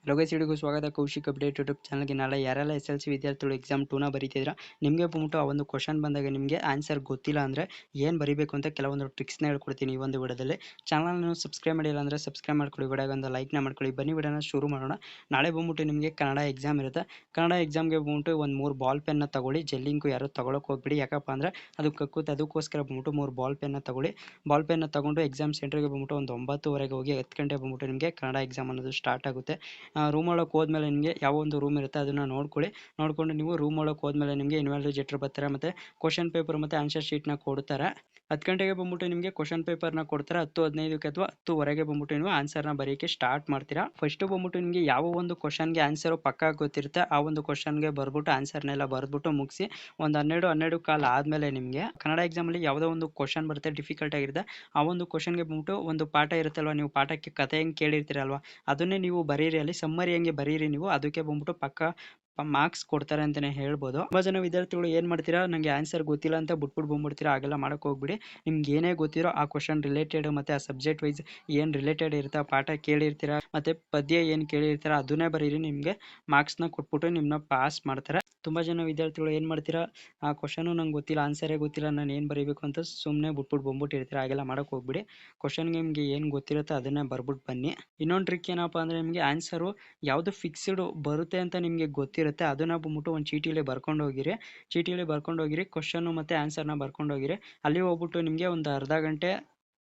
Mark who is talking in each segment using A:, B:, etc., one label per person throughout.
A: ಲೋಗೇಶಿಡಿಗೂ ಸ್ವಾಗತ. Kaushik update YouTube ಚಾನಲ್ಗೆ. ನಾಳೆ ಯಾರೆಲ್ಲ SLC ವಿದ್ಯಾರ್ಥಿಗಳು ಎಕ್ಸಾಮ್ 2ನ ಬರೀತಿದ್ರ, ನಿಮಗೆ ಬಂದ್ಬಿಟ್ಟು ಆ ಒಂದು ಕ್ವಶನ್ ಬಂದಾಗ ನಿಮಗೆ ಆನ್ಸರ್ ಗೊತ್ತಿಲ್ಲ ಅಂದರೆ ಏನು ಬರೀಬೇಕು ಅಂತ ಕೆಲವೊಂದು ಟ್ರಿಕ್ಸ್ನ ಹೇಳ್ಕೊಡ್ತೀನಿ ಈ ಒಂದು ವಿಡಿಯೋದಲ್ಲಿ. ಚಾನಲ್ನ ಸಬ್ಸ್ಕ್ರೈಬ್ ಮಾಡಿಲ್ಲ ಅಂದರೆ ಸಬ್ಸ್ಕ್ರೈಬ್ ಮಾಡ್ಕೊಳ್ಳಿ, ವಿಡಿಯೋಗೆ ಒಂದು ಲೈಕ್ನ ಮಾಡ್ಕೊಳ್ಳಿ. ಬನ್ನಿ ವಿಡಿಯೋನ ಶುರು ಮಾಡೋಣ. ನಾಳೆ ಬಂದ್ಬಿಟ್ಟು ನಿಮಗೆ ಕನ್ನಡ ಎಕ್ಸಾಮ್ ಇರುತ್ತೆ. ಕನ್ನಡ ಎಕ್ಸಾಮ್ಗೆ ಬಂದ್ಬಿಟ್ಟು ಒಂದು 3 ಬಾಲ್ ಪೆನ್ನ ತಗೊಳ್ಳಿ. ಜೆಲ್ಲಿಂಕು ಯಾರು ತೊಗೊಳಕ್ಕೆ ಹೋಗ್ಬಿಡಿ, ಯಾಕಪ್ಪ ಅಂದರೆ ಅದು ಕಕ್ಕುತ್ತೆ. ಅದಕ್ಕೋಸ್ಕರ ಬಂದ್ಬಿಟ್ಟು 3 ಬಾಲ್ ಪೆನ್ನ ತಗೊಳ್ಳಿ. ಬಾಲ್ ಪೆನ್ನ ತಗೊಂಡು ಎಕ್ಸಾಮ್ ಸೆಂಟರ್ಗೆ ಬಂದ್ಬಿಟ್ಟು ಒಂದು 9:30 ಹೋಗಿ 10 ಗಂಟೆ ಬಂದ್ಬಿಟ್ಟು ನಿಮಗೆ ಕನ್ನಡ ಎಕ್ಸಾಮ್ ಅನ್ನೋದು ಸ್ಟಾರ್ಟ್ ಆಗುತ್ತೆ. ರೂಮ್ ಒಳಗೆ ಹೋದ್ಮೇಲೆ ನಿಮಗೆ ಯಾವ ಒಂದು ರೂಮ್ ಇರುತ್ತೆ ಅದನ್ನು ನೋಡ್ಕೊಂಡು ನೀವು ರೂಮ್ ಒಳಗೆ ಹೋದ್ಮೇಲೆ ನಿಮಗೆ ಇನ್ವ್ಯಾಲಿಡೇಟರ್ ಬರ್ತಾರೆ, ಮತ್ತು ಕ್ವಶನ್ ಪೇಪರ್ ಮತ್ತು ಆನ್ಸರ್ ಶೀಟ್ನ ಕೊಡ್ತಾರೆ. 10 ಗಂಟೆಗೆ ಬಂದ್ಬಿಟ್ಟು ನಿಮಗೆ ಕ್ವಶನ್ ಪೇಪರ್ನ ಕೊಡ್ತಾರೆ. 10:15ಕ್ಕೆ ಅಥವಾ 10:15 ಬಂದ್ಬಿಟ್ಟು ನೀವು ಆನ್ಸರ್ನ ಬರೆಯೋಕ್ಕೆ ಸ್ಟಾರ್ಟ್ ಮಾಡ್ತೀರಾ. ಫಸ್ಟು ಬಂದ್ಬಿಟ್ಟು ನಿಮಗೆ ಯಾವ ಒಂದು ಕ್ವಶನ್ಗೆ ಆನ್ಸರು ಪಕ್ಕಾ ಗೊತ್ತಿರುತ್ತೆ ಆ ಒಂದು ಕ್ವಶನ್ಗೆ ಬರ್ಬಿಟ್ಟು ಆನ್ಸರ್ನೆಲ್ಲ ಬರೆದ್ಬಿಟ್ಟು ಮುಗಿಸಿ ಒಂದು 12:15 ಆದಮೇಲೆ ನಿಮಗೆ ಕನ್ನಡ ಎಕ್ಸಾಮಲ್ಲಿ ಯಾವುದೋ ಒಂದು ಕ್ವಶನ್ ಬರುತ್ತೆ, ಡಿಫಿಕಲ್ಟ್ ಆಗಿರುತ್ತೆ. ಆ ಒಂದು ಕ್ವಶನ್ಗೆ ಬಂದ್ಬಿಟ್ಟು ಒಂದು ಪಾಠ ಇರುತ್ತಲ್ವ, ನೀವು ಪಾಠಕ್ಕೆ ಕತೆ ಹೆಂಗೆ ಕೇಳಿರ್ತೀರಲ್ವ ಅದನ್ನೇ ನೀವು ಬರೀರಿ, ಅಲ್ಲಿ ಸಮ್ಮರಿ ಹೆಂಗೆ ಬರೀರಿ ನೀವು. ಅದಕ್ಕೆ ಬಂದ್ಬಿಟ್ಟು ಪಕ್ಕ ಮಾರ್ಕ್ಸ್ ಕೊಡ್ತಾರೆ ಅಂತಲೇ ಹೇಳ್ಬೋದು. ತುಂಬ ಜನ ವಿದ್ಯಾರ್ಥಿಗಳು ಏನು ಮಾಡ್ತೀರಾ, ನನಗೆ ಆನ್ಸರ್ ಗೊತ್ತಿಲ್ಲ ಅಂತ ಬಿಟ್ಬಿಟ್ಟು ಬಂದ್ಬಿಡ್ತೀರಾ. ಹಾಗೆಲ್ಲ ಮಾಡೋಕ್ಕೆ ಹೋಗ್ಬಿಡಿ. ನಿಮ್ಗೆ ಏನೇ ಗೊತ್ತಿರೋ ಆ ಕ್ವಶನ್ ರಿಲೇಟೆಡ್ ಮತ್ತು ಆ ಸಬ್ಜೆಕ್ಟ್ ವೈಸ್ ಏನು ರಿಲೇಟೆಡ್ ಇರುತ್ತೆ, ಆ ಪಾಠ ಕೇಳಿರ್ತೀರ ಮತ್ತು ಪದ್ಯ ಏನು ಕೇಳಿರ್ತೀರ ಅದನ್ನೇ ಬರೀರಿ. ನಿಮಗೆ ಮಾರ್ಕ್ಸ್ನ ಕೊಟ್ಬಿಟ್ಟು ನಿಮ್ಮನ್ನ ಪಾಸ್ ಮಾಡ್ತಾರೆ. ತುಂಬ ಜನ ವಿದ್ಯಾರ್ಥಿಗಳು ಏನು ಮಾಡ್ತೀರಾ, ಆ ಕ್ವಶನು ನಂಗೆ ಗೊತ್ತಿಲ್ಲ, ಆನ್ಸರೇ ಗೊತ್ತಿಲ್ಲ, ನಾನು ಏನು ಬರೀಬೇಕು ಅಂತ ಸುಮ್ಮನೆ ಬಿಟ್ಬಿಟ್ಟಿರ್ತೀರ. ಹಾಗೆಲ್ಲ ಮಾಡೋಕ್ಕೆ ಹೋಗ್ಬಿಡಿ. ಕ್ವಶನ್ಗೆ ನಿಮಗೆ ಏನು ಗೊತ್ತಿರುತ್ತೆ ಅದನ್ನೇ ಬರ್ಬಿಟ್ಟು ಬನ್ನಿ. ಇನ್ನೊಂದು ಟ್ರಿಕ್ ಏನಪ್ಪ ಅಂದರೆ, ನಿಮಗೆ ಆನ್ಸರು ಯಾವುದು ಫಿಕ್ಸ್ಡ್ ಬರುತ್ತೆ ಅಂತ ನಿಮಗೆ ಗೊತ್ತಿರುತ್ತೆ ಅದನ್ನು ಬಂದ್ಬಿಟ್ಟು ಒಂದು ಚೀಟಿಲಿ ಬರ್ಕೊಂಡು ಹೋಗಿರಿ. ಕ್ವಶನು ಮತ್ತು ಆನ್ಸರ್ನ ಬರ್ಕೊಂಡು ಹೋಗಿರಿ. ಅಲ್ಲಿ ಹೋಗ್ಬಿಟ್ಟು ನಿಮಗೆ ಒಂದು ಅರ್ಧ ಗಂಟೆ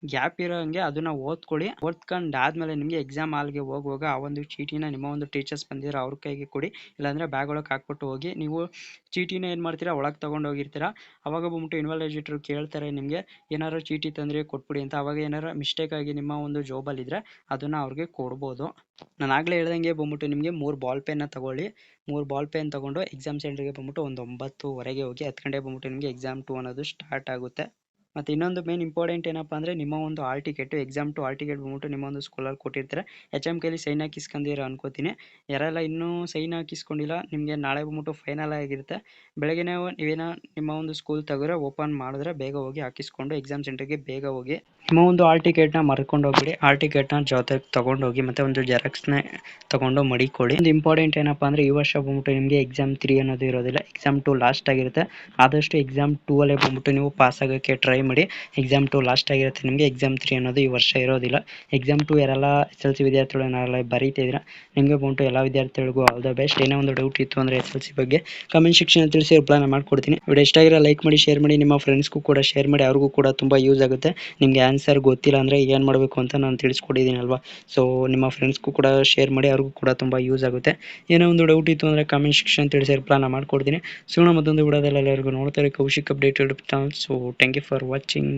A: ಗ್ಯಾಪ್ ಇರೋ ಹಂಗೆ ಅದನ್ನು ಓದ್ಕೊಂಡಾದ್ಮೇಲೆ ನಿಮಗೆ ಎಕ್ಸಾಮ್ ಹಾಲ್ಗೆ ಹೋಗುವಾಗ ಆ ಒಂದು ಚೀಟಿನ ನಿಮ್ಮ ಒಂದು ಟೀಚರ್ಸ್ ಬಂದಿರೋ ಅವ್ರ ಕೈಗೆ ಕೊಡಿ, ಇಲ್ಲಾಂದರೆ ಬ್ಯಾಗ್ ಒಳಗೆ ಹಾಕ್ಬಿಟ್ಟು ಹೋಗಿ. ನೀವು ಚೀಟಿನ ಏನು ಮಾಡ್ತೀರಾ, ಒಳಗೆ ತೊಗೊಂಡು ಹೋಗಿರ್ತೀರಾ. ಅವಾಗ ಬಂದ್ಬಿಟ್ಟು ಇನ್ವಾಲಿಡೇಟರ್ ಕೇಳ್ತಾರೆ ನಿಮಗೆ ಏನಾರು ಚೀಟಿ ತಂದರೆ ಕೊಟ್ಬಿಡಿ ಅಂತ. ಅವಾಗ ಏನಾರು ಮಿಸ್ಟೇಕ್ ಆಗಿ ನಿಮ್ಮ ಒಂದು ಜಾಬಲ್ಲಿದ್ದರೆ ಅದನ್ನು ಅವ್ರಿಗೆ ಕೊಡ್ಬೋದು. ನಾನು ಆಗಲೇ ಹೇಳ್ದಂಗೆ ಬಂದ್ಬಿಟ್ಟು ನಿಮಗೆ 3 ಬಾಲ್ ಪೆನ್ನ ತಗೊಳ್ಳಿ. 3 ಬಾಲ್ ಪೆನ್ ತೊಗೊಂಡು ಎಕ್ಸಾಮ್ ಸೆಂಟ್ರಿಗೆ ಬಂದ್ಬಿಟ್ಟು ಒಂದು 9:30 ಹೋಗಿ 10 ಗಂಟೆ ಬಂದ್ಬಿಟ್ಟು ನಿಮಗೆ ಎಕ್ಸಾಮ್ 2 ಅನ್ನೋದು ಸ್ಟಾರ್ಟ್ ಆಗುತ್ತೆ. ಮತ್ತು ಇನ್ನೊಂದು ಮೇನ್ ಇಂಪಾರ್ಟೆಂಟ್ ಏನಪ್ಪ ಅಂದರೆ, ನಿಮ್ಮ ಒಂದು ಹಾಲ್ ಟಿಕೆಟು, ಎಕ್ಸಾಮ್ 2 ಹಾಲ್ ಟಿಕೆಟ್ ಬಂದ್ಬಿಟ್ಟು ನಿಮ್ಮ ಒಂದು ಸ್ಕೂಲಲ್ಲಿ ಕೊಟ್ಟಿರ್ತಾರೆ. HM ಕೈಲಿ ಸೈನ್ ಹಾಕಿಸ್ಕೊಂಡಿರ ಅನ್ಕೋತೀನಿ. ಯಾರೆಲ್ಲ ಇನ್ನೂ ಸೈನ್ ಹಾಕಿಸ್ಕೊಂಡಿಲ್ಲ, ನಿಮಗೆ ನಾಳೆ ಬಂದ್ಬಿಟ್ಟು ಫೈನಲ್ ಆಗಿರುತ್ತೆ. ಬೆಳಗ್ಗೆನೇ ನೀವೇನೋ ನಿಮ್ಮ ಒಂದು ಸ್ಕೂಲ್ ತೆಗೆದ್ರೆ ಓಪನ್ ಮಾಡಿದ್ರೆ ಬೇಗ ಹೋಗಿ ಹಾಕಿಸ್ಕೊಂಡು ಎಕ್ಸಾಮ್ ಸೆಂಟರ್ಗೆ ಬೇಗ ಹೋಗಿ. ನಿಮ್ಮ ಒಂದು ಹಾಲ್ ಟಿಕೆಟ್ನ ಮರ್ಕೊಂಡು ಹೋಗ್ಬಿಡಿ. ಹಾಲ್ ಟಿಕೆಟ್ನ ಜೊತೆಗೆ ತೊಗೊಂಡೋಗಿ ಮತ್ತು ಒಂದು ಜೆರಾಕ್ಸ್ನ ತೊಗೊಂಡು ಮಡಿಕೊಳ್ಳಿ. ಒಂದು ಇಂಪಾರ್ಟೆಂಟ್ ಏನಪ್ಪ ಅಂದರೆ, ಈ ವರ್ಷ ಬಂದ್ಬಿಟ್ಟು ನಿಮಗೆ ಎಕ್ಸಾಮ್ 3 ಅನ್ನೋದು ಇರೋದಿಲ್ಲ, ಎಕ್ಸಾಮ್ 2 ಲಾಸ್ಟ್ ಆಗಿರುತ್ತೆ. ಆದಷ್ಟು ಎಕ್ಸಾಮ್ 2 ಅಲ್ಲೇ ಬಂದ್ಬಿಟ್ಟು ನೀವು ಪಾಸ್ ಆಗೋಕ್ಕೆ ಟ್ರೈ ಮಾಡಿ. ಎಕ್ಸಾಮ್ 2 ಲಾಸ್ಟ್ ಆಗಿರುತ್ತೆ ನಿಮಗೆ, ಎಕ್ಸಾಮ್ 3 ಅನ್ನೋದು ಈ ವರ್ಷ ಇರೋದಿಲ್ಲ. ಎಕ್ಸಾಮ್ 2 ಯಾರೆಲ್ಲ SLC ವಿದ್ಯಾರ್ಥಿಗಳು ಏನಾರೆಲ್ಲ ಬರೀತಿದ್ದೀರಾ, ನಿಮಗೆ ಬಂದ್ಬಿಟ್ಟು ಎಲ್ಲ ವಿದ್ಯಾರ್ಥಿಗಳಿಗೂ ಆಲ್ ದ ಬೆಸ್ಟ್. ಏನೋ ಒಂದು ಡೌಟ್ ಇತ್ತು ಅಂದರೆ SLC ಬಗ್ಗೆ ಕಮೆಂಟ್ ಸೆಕ್ಷನ್ ತಿಳಿಸಿ, ರಿಪ್ಲೈನ ಮಾಡ್ಕೊಡ್ತೀನಿ. ವಿಡಿಯೋ ಇಷ್ಟ ಆಗಿರೋ ಲೈಕ್ ಮಾಡಿ, ಶೇರ್ ಮಾಡಿ, ನಿಮ್ಮ ಫ್ರೆಂಡ್ಸ್ಗೂ ಕೂಡ ಶೇರ್ ಮಾಡಿ, ಅವ್ರಿಗೂ ಕೂಡ ತುಂಬ ಯೂಸ್ ಆಗುತ್ತೆ. ನಿಮಗೆ ಆನ್ಸರ್ ಗೊತ್ತಿಲ್ಲ ಅಂದರೆ ಏನು ಮಾಡಬೇಕು ಅಂತ ನಾನು ತಿಳಿಸ್ಕೊಟ್ಟಿದ್ದೀನಿ ಅಲ್ವಾ. ಸೊ ನಿಮ್ಮ ಫ್ರೆಂಡ್ಸ್ಗೂ ಕೂಡ ಶೇರ್ ಮಾಡಿ, ಅವ್ರಿಗೂ ಕೂಡ ತುಂಬ ಯೂಸ್ ಆಗುತ್ತೆ. ಏನೋ ಒಂದು ಡೌಟ್ ಇತ್ತು ಅಂದರೆ ಕಮೆಂಟ್ ಸೆಕ್ಷನ್ ತಿಳಿಸಿ, ರಿಪ್ಲೈನ ಮಾಡ್ಕೊಡ್ತೀನಿ. ಸಿಗೋಣ ಮತ್ತೊಂದು ವಿಡಿಯೋದಲ್ಲಿ. ಎಲ್ಲರಿಗೂ ನೋಡ್ತಾರೆ Kaushik update YouTube channel. So thank you for watching.